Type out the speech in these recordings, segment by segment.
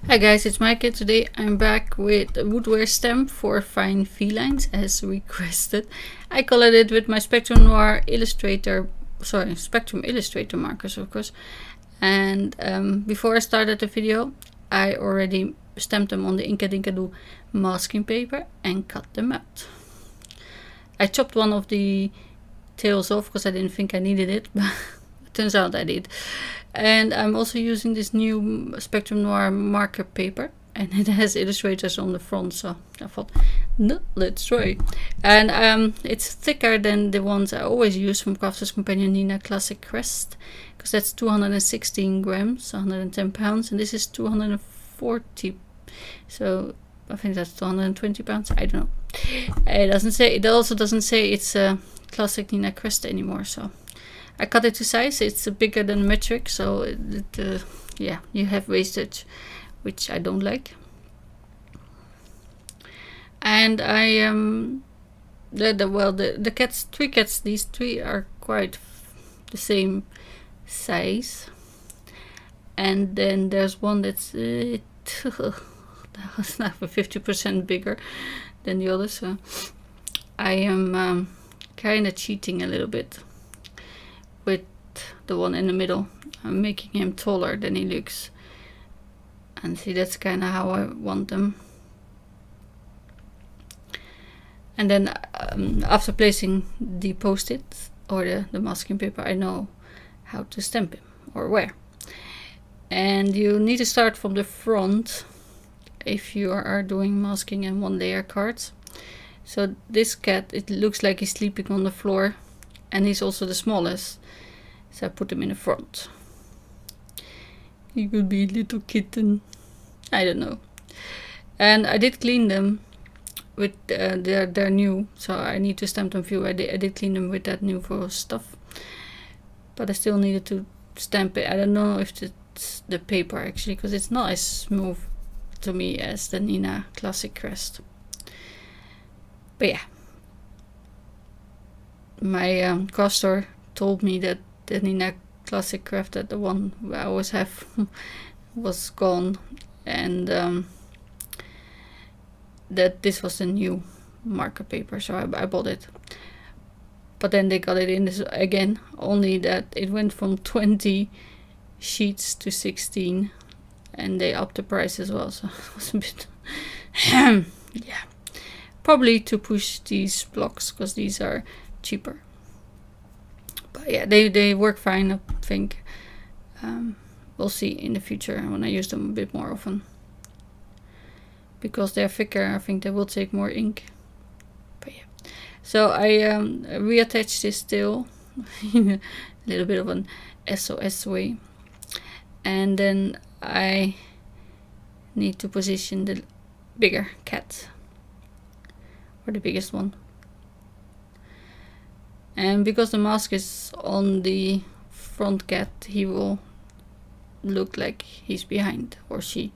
Hi guys, it's Maaike. Today I'm back with a Woodware stamp for fine felines as requested. I colored it with my Spectrum Illustrator markers, of course. And before I started the video, I already stamped them on the Inkblending masking paper and cut them out. I chopped one of the tails off because I didn't think I needed it, but it turns out I did. And I'm also using this new Spectrum Noir marker paper, and it has illustrators on the front, so I thought, no, let's try. And it's thicker than the ones I always use from Crafter's Companion Nina Classic Crest, because that's 216 grams, 110 pounds, and this is 240, so I think that's 220 pounds, I don't know. It doesn't say, it also doesn't say it's a Classic Nina Crest anymore, so I cut it to size. It's bigger than metric, so yeah, you have wastage, which I don't like. And the cats, three cats, these three are quite the same size. And then there's one that's that was not 50% bigger than the others. So I am kind of cheating a little bit with the one in the middle. I'm making him taller than he looks, and see, that's kind of how I want them. And then after placing the post-it or the masking paper, I know how to stamp him or where. And you need to start from the front if you are doing masking and one layer cards. So this cat, it looks like he's sleeping on the floor, and he's also the smallest, so I put him in the front. He could be a little kitten, I don't know. And I did clean them with they're new, so I need to stamp them few. I did clean them with that new for stuff, but I still needed to stamp it. I don't know if it's the paper actually, because it's not as smooth to me as the Nina Classic Crest. But yeah, my craft store told me that the Nina Classic Craft, that the one I always have, was gone, and that this was the new marker paper, so I bought it. But then they got it in this again, only that it went from 20 sheets to 16, and they upped the price as well, so it was a bit yeah, probably to push these blocks because these are cheaper. But yeah, they work fine, I think. We'll see in the future when I use them a bit more often. Because they're thicker, I think they will take more ink. But yeah. So I reattached this tail in a little bit of an SOS way. And then I need to position the bigger cat. Or the biggest one. And because the mask is on the front cat, he will look like he's behind, or she.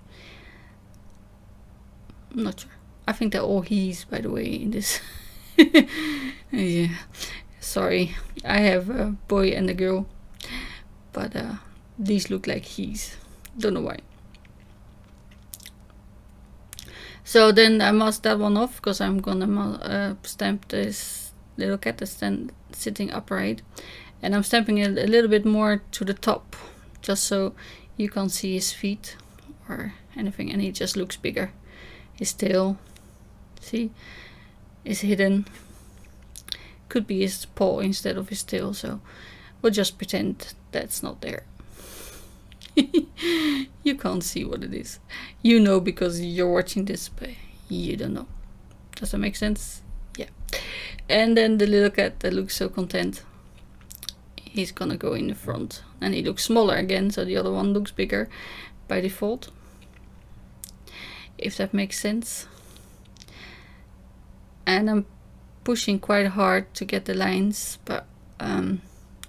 I'm not sure. I think they're all he's, by the way, in this. Yeah, sorry. I have a boy and a girl, but these look like he's. Don't know why. So then I masked that one off because I'm gonna stamp this little cat that's then sitting upright, and I'm stamping it a little bit more to the top, just so you can't see his feet or anything, and he just looks bigger. His tail, see, is hidden. Could be his paw instead of his tail, so we'll just pretend that's not there. You can't see what it is. You know because you're watching this, but you don't know. Does that make sense? Yeah. And then the little cat that looks so content, he's gonna go in the front, and he looks smaller again, so the other one looks bigger by default, if that makes sense. And I'm pushing quite hard to get the lines, but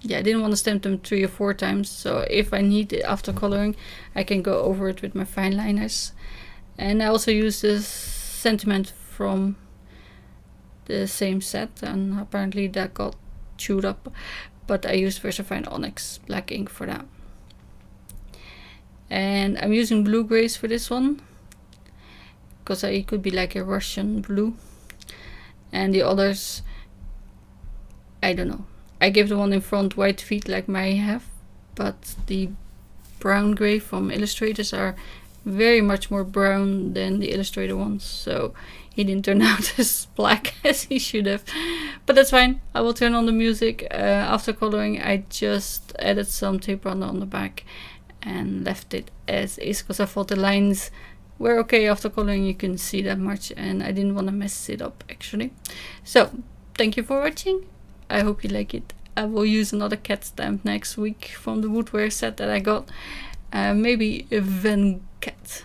yeah, I didn't want to stamp them 3 or 4 times, so if I need it after coloring, I can go over it with my fine liners. And I also use this sentiment from the same set, and apparently that got chewed up, but I used Versamagic Onyx black ink for that. And I'm using blue grays for this one, because it could be like a Russian blue. And the others, I don't know. I gave the one in front white feet like I have, but the brown gray from Illustrators are very much more brown than the Illustrator ones, so he didn't turn out as black as he should have. But that's fine. I will turn on the music. After coloring, I just added some tape runner on the back and left it as is, because I thought the lines were okay after coloring. You couldn't see that much, and I didn't want to mess it up actually. So thank you for watching. I hope you like it. I will use another cat stamp next week from the Woodware set that I got. Maybe a Van cat.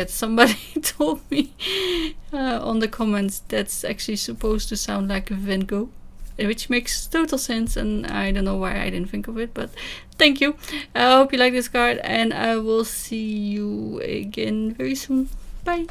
Somebody told me on the comments that's actually supposed to sound like a Van Gogh, which makes total sense, and I don't know why I didn't think of it, but thank you. I hope you like this card, and I will see you again very soon. Bye.